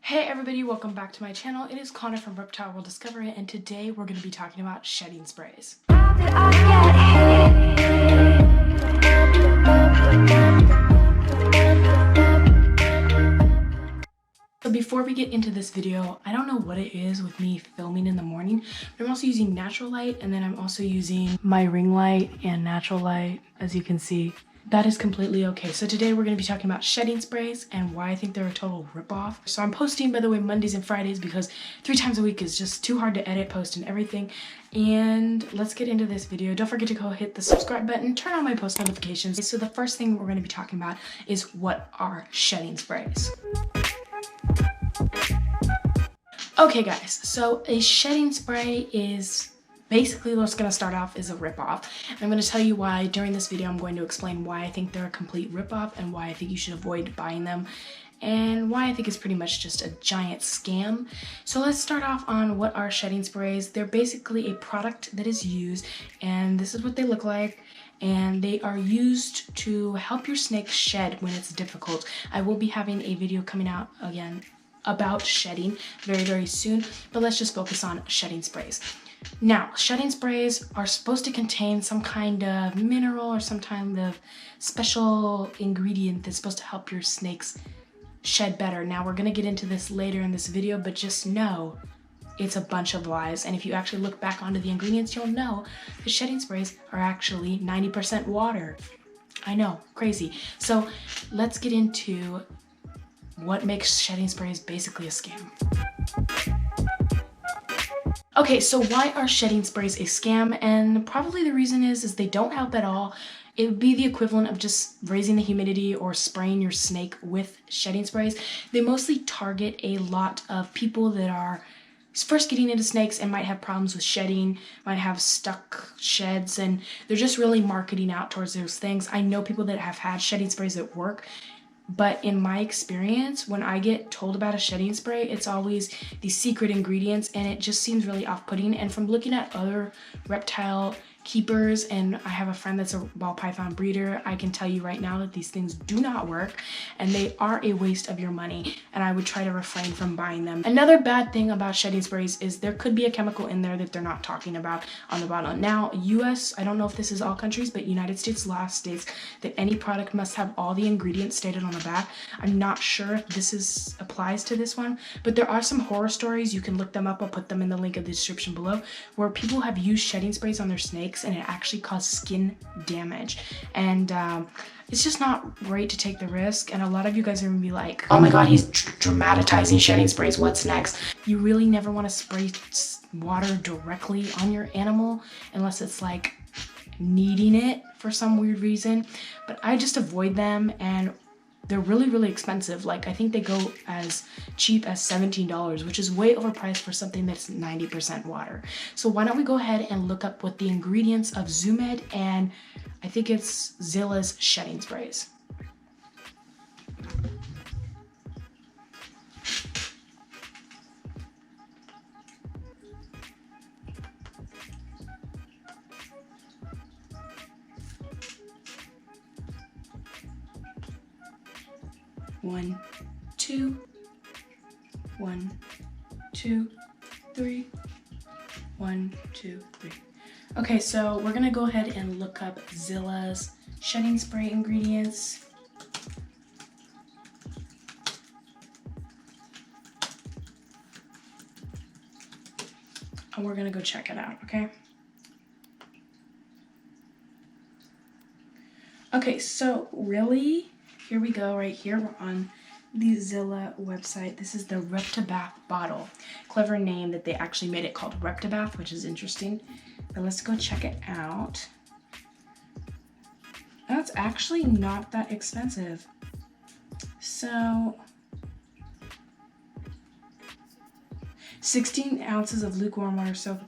Hey everybody, welcome back to my channel. It is Connor from Reptile World Discovery, and today we're going to be talking about shedding sprays. So before we get into this video, I don't know what it is with me filming in the morning, but I'm also using natural light, and then I'm also using my ring light and natural light, as you can see. That is completely okay. So today we're going to be talking about shedding sprays and why I think they're a total ripoff. So I'm posting, by the way, Mondays and Fridays because 3 times a week is just too hard to edit, post, and everything. And let's get into this video. Don't forget to go hit the subscribe button, turn on my post notifications. So the first thing we're going to be talking about is what are shedding sprays. Okay guys, so a shedding spray is basically what's going to start off is a ripoff. I'm going to tell you why during this video. I'm going to explain why I think they're a complete ripoff and why I think you should avoid buying them and why I think it's pretty much just a giant scam. So let's start off on what are shedding sprays. They're basically a product that is used, and this is what they look like. And they are used to help your snake shed when it's difficult. I will be having a video coming out again about shedding very soon, but let's just focus on shedding sprays. Now, shedding sprays are supposed to contain some kind of mineral or some kind of special ingredient that's supposed to help your snakes shed better. Now, we're going to get into this later in this video, but just know it's a bunch of lies. And if you actually look back onto the ingredients, you'll know the shedding sprays are actually 90% water. I know, crazy. So let's get into what makes shedding sprays basically a scam. Okay, so why are shedding sprays a scam? And probably the reason is they don't help at all. It would be the equivalent of just raising the humidity or spraying your snake with shedding sprays. They mostly target a lot of people that are first getting into snakes and might have problems with shedding, might have stuck sheds, and they're just really marketing out towards those things. I know people that have had shedding sprays that work, but in my experience, when I get told about a shedding spray, it's always these secret ingredients, and it just seems really off-putting. And from looking at other reptile keepers, and I have a friend that's a ball python breeder, I can tell you right now that these things do not work and they are a waste of your money, and I would try to refrain from buying them. Another bad thing about shedding sprays is there could be a chemical in there that they're not talking about on the bottle. Now, US, I don't know if this is all countries, but United States law states that any product must have all the ingredients stated on the back. I'm not sure if this applies to this one, but there are some horror stories. You can look them up. I'll put them in the link of the description below, where people have used shedding sprays on their snakes and it actually caused skin damage. And it's just not great to take the risk. And a lot of you guys are gonna be like, oh my god, he's dramatizing shedding sprays, what's next? You really never want to spray water directly on your animal unless it's like needing it for some weird reason. But I just avoid them, and they're really expensive. Like, I think they go as cheap as $17, which is way overpriced for something that's 90% water. So why don't we go ahead and look up what the ingredients of Zoomed and I think it's Zilla's shedding sprays. One, two, 1, 2, 3, 1, 2, 3. Okay, so we're gonna go ahead and look up Zilla's shedding spray ingredients. And we're gonna go check it out, okay? Okay, so really, here we go, right here. We're on the Zilla website. This is the Reptibath bottle. Clever name that they actually made it called Reptibath, which is interesting. But let's go check it out. Oh, it's actually not that expensive. So 16 ounces of lukewarm water soap.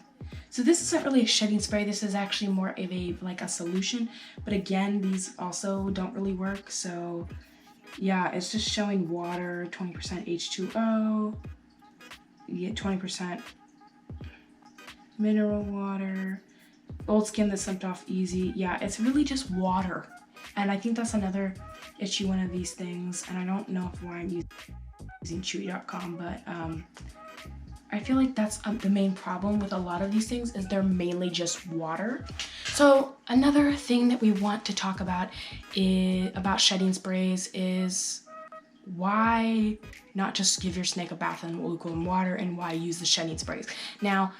So this isn't really a shedding spray. This is actually more of a solution. But again, these also don't really work. So yeah, it's just showing water, 20% H2O. You get 20% mineral water. Old skin that slipped off easy. Yeah, it's really just water. And I think that's another issue, one of these things. And I don't know why I'm using using chewy.com, but I feel like that's the main problem with a lot of these things is they're mainly just water. So another thing that we want to talk about about shedding sprays is why not just give your snake a bath in lukewarm water and why use the shedding sprays. Now,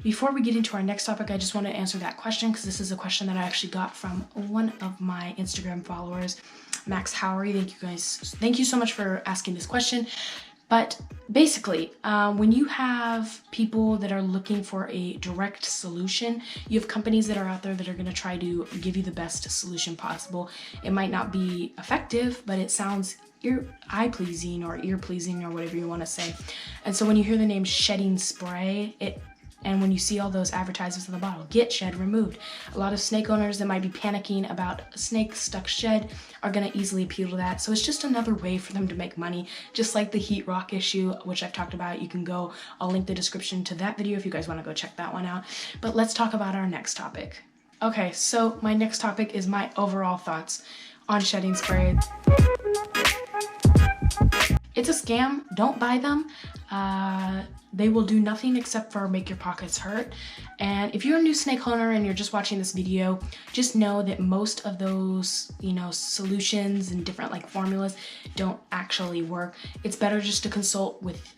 before we get into our next topic, I just want to answer that question because this is a question that I actually got from one of my Instagram followers, Max Howery. Thank you so much for asking this question. But basically, when you have people that are looking for a direct solution, you have companies that are out there that are going to try to give you the best solution possible. It might not be effective, but it sounds eye-pleasing or ear-pleasing or whatever you want to say. And so when you hear the name shedding spray, and when you see all those advertisements on the bottle, get shed removed. A lot of snake owners that might be panicking about a snake stuck shed are gonna easily appeal to that. So it's just another way for them to make money, just like the heat rock issue, which I've talked about. I'll link the description to that video if you guys wanna go check that one out. But let's talk about our next topic. Okay, so my next topic is my overall thoughts on shedding spray. It's a scam, don't buy them. They will do nothing except for make your pockets hurt. And if you're a new snake owner and you're just watching this video, just know that most of those, solutions and different formulas don't actually work. It's better just to consult with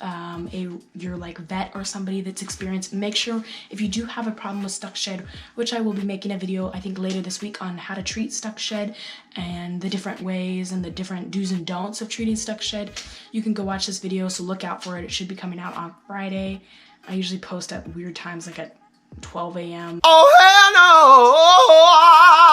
your vet or somebody that's experienced. Make sure if you do have a problem with stuck shed, which I will be making a video I think later this week on how to treat stuck shed and the different ways and the different do's and don'ts of treating stuck shed, you can go watch this video, so look out for it. It should be coming out on Friday. I usually post at weird times, like at 12 a.m. Oh, hell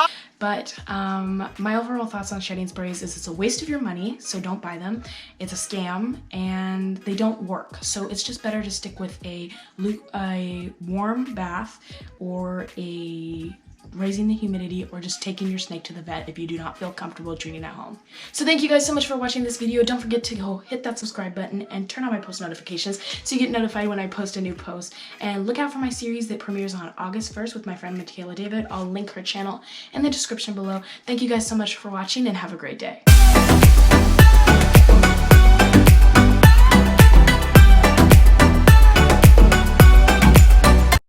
no! But my overall thoughts on shedding sprays is it's a waste of your money, so don't buy them. It's a scam, and they don't work. So it's just better to stick with a warm bath or raising the humidity, or just taking your snake to the vet if you do not feel comfortable treating at home. So thank you guys so much for watching this video. Don't forget to go hit that subscribe button and turn on my post notifications so you get notified when I post a new post. And look out for my series that premieres on August 1st with my friend Michaela David. I'll link her channel in the description below. Thank you guys so much for watching and have a great day.